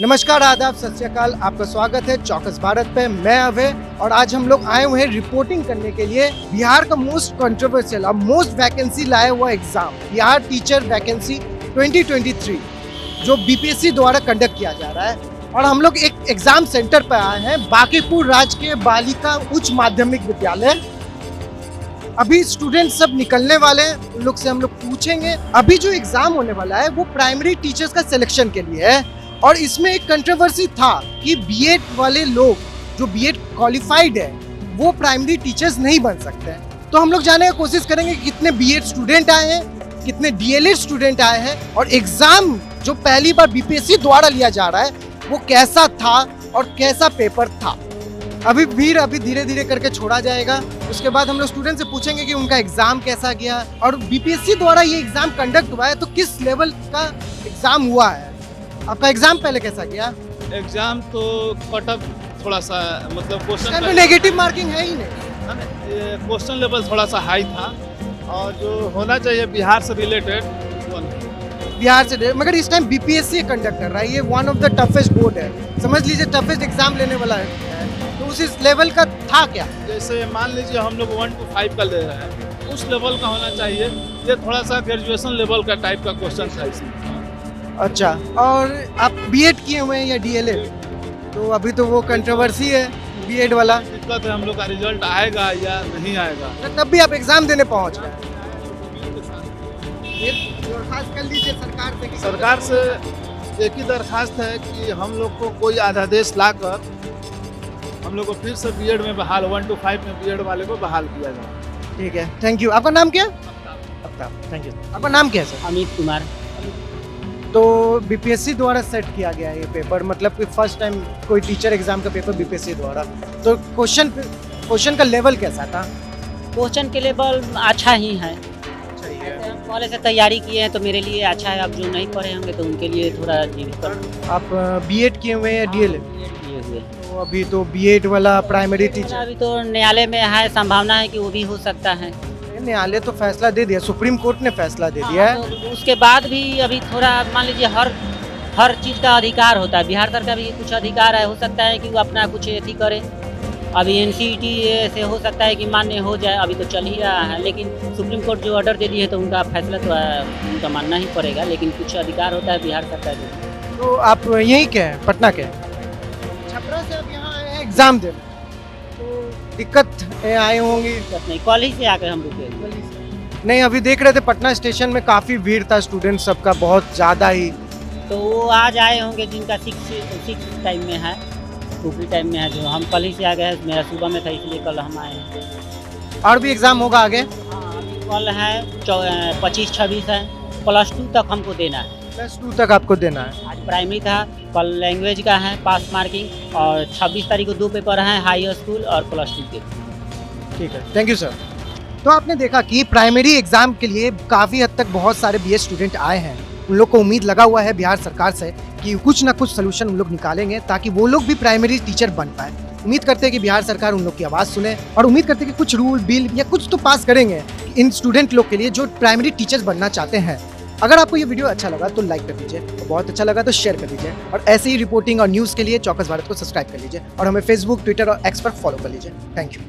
नमस्कार, आदाब, सत श्री अकाल। आपका स्वागत है चौकस भारत पे। मैं अभय और आज हम लोग आए हुए हैं रिपोर्टिंग करने के लिए बिहार का मोस्ट कंट्रोवर्शियल और मोस्ट वैकेंसी लाया हुआ एग्जाम बिहार टीचर वैकेंसी 2023 जो बीपीएससी द्वारा कंडक्ट किया जा रहा है। और हम लोग एक एग्जाम सेंटर पर आए हैं, बांकीपुर राजकीय बालिका उच्च माध्यमिक विद्यालय। अभी स्टूडेंट सब निकलने वाले हैं, उन लोग से हम लोग पूछेंगे। अभी जो एग्जाम होने वाला है वो प्राइमरी टीचर्स का सिलेक्शन के लिए है और इसमें एक कंट्रोवर्सी था कि बीएड वाले लोग जो बीएड क्वालिफाइड है वो प्राइमरी टीचर्स नहीं बन सकते हैं। तो हम लोग जानने की कोशिश करेंगे कि कितने बीएड स्टूडेंट आए हैं, कितने डीएलएड स्टूडेंट आए हैं और एग्जाम जो पहली बार बीपीएससी द्वारा लिया जा रहा है वो कैसा था और कैसा पेपर था। अभी धीरे धीरे करके छोड़ा जाएगा। उसके बाद हम लोग स्टूडेंट से पूछेंगे कि उनका एग्जाम कैसा गया और बीपीएससी द्वारा ये एग्जाम कंडक्ट हुआ है तो किस लेवल का एग्जाम हुआ है। आपका एग्जाम पहले कैसा गया? एग्जाम तो कट ऑफ थोड़ा सा मतलब क्वेश्चन में नेगेटिव मार्किंग है ही नहीं, क्वेश्चन लेवल थोड़ा सा हाई था और जो होना चाहिए बिहार से रिलेटेड बिहार से, मगर इस टाइम बीपीएससी कंडक्ट कर रहा है। ये one of the toughest board है, समझ लीजिए टफेस्ट एग्जाम लेने वाला है। तो उस लेवल का था क्या? जैसे मान लीजिए हम लोग 1 to 5 का ले रहे हैं, उस लेवल का होना चाहिए। ये थोड़ा सा ग्रेजुएशन लेवल का टाइप का क्वेश्चन था इसमें। अच्छा, और आप बीएड किए हुए हैं या डीएलएड? तो अभी तो वो कंट्रोवर्सी है बीएड वाला। दिक्कत है हम लोग का रिजल्ट आएगा या नहीं आएगा। तब भी आप एग्जाम देने पहुंच गए। दरखास्त कर लीजिए सरकार से। सरकार से एक ही दरखास्त है कि हम लोग को कोई अध्यादेश लाकर हम लोग को फिर से बीएड में बहाल 1 to 5 में बीएड वाले को बहाल किया जाए। ठीक है, थैंक यू। आपका नाम क्या? Aftab, thank you. आपका नाम क्या है सर? अमित कुमार। तो बीपीएससी द्वारा सेट किया गया है ये पेपर, मतलब कि फर्स्ट टाइम कोई टीचर एग्जाम का पेपर बीपीएससी द्वारा। तो क्वेश्चन का लेवल कैसा था? क्वेश्चन के लेवल अच्छा ही है। हम पहले से तैयारी किए हैं तो मेरे लिए अच्छा है। अब जो नहीं पढ़े होंगे तो उनके लिए थोड़ा डिफिकल्ट। आप बीएड किए हुए हैं या डीएलएड? किए हुए। तो अभी तो बीएड वाला प्राइमरी टीचर अभी तो न्यायालय में है, संभावना है कि वो भी हो सकता है। न्यायालय तो फैसला दे दिया, सुप्रीम कोर्ट ने फैसला दे दिया है। तो उसके बाद भी अभी थोड़ा मान लीजिए हर चीज़ का अधिकार होता है। बिहार सरकार का भी कुछ अधिकार है, हो सकता है कि वो अपना कुछ एथी करे। अभी एनसीईटी से हो सकता है कि मान्य हो जाए, अभी तो चल ही रहा है। लेकिन सुप्रीम कोर्ट जो ऑर्डर दे दी है तो उनका फैसला तो उनका मानना ही पड़ेगा। लेकिन कुछ अधिकार होता है बिहार सरकार को। तो आप यहीं के हैं, पटना के? छपरा से आप यहाँ आए हैं एग्जाम देने, तो दिक्कत आए होंगी? नहीं, कल ही से आकर हम रुके। नहीं, अभी देख रहे थे पटना स्टेशन में काफी भीड़ था स्टूडेंट सबका, बहुत ज्यादा ही। तो वो आज आए होंगे जिनका 6 टाइम में है, ऊपरी टाइम में है। जो हम कल ही से आ गए हैं, मेरा सुबह में था इसलिए कल हम आए हैं। और भी एग्जाम होगा आगे? कल है 25-26 है, +2 तक हमको देना है। +2 तक आपको देना है। आज प्राइमरी था, कल लैंग्वेज का है पास मार्किंग, और 26 तारीख को 2 पेपर हैं, हाई स्कूल और +2 के। ठीक है, थैंक यू सर। तो आपने देखा कि प्राइमरी एग्जाम के लिए काफ़ी हद तक बहुत सारे बीएड स्टूडेंट आए हैं। उन लोग को उम्मीद लगा हुआ है बिहार सरकार से कि कुछ ना कुछ सोल्यूशन उन लोग निकालेंगे ताकि वो लोग भी प्राइमरी टीचर बन पाए। उम्मीद करते हैं कि बिहार सरकार उन लोग की आवाज़ सुने और उम्मीद करते हैं कि कुछ रूल बिल या कुछ तो पास करेंगे इन स्टूडेंट लोग के लिए जो प्राइमरी टीचर्स बनना चाहते हैं। अगर आपको ये वीडियो अच्छा लगा तो लाइक कर दीजिए, और बहुत अच्छा लगा तो शेयर कर दीजिए, और ऐसे ही रिपोर्टिंग और न्यूज़ के लिए चौकस भारत को सब्सक्राइब कर लीजिए और हमें फेसबुक, ट्विटर और एक्स पर फॉलो कर लीजिए। Thank you.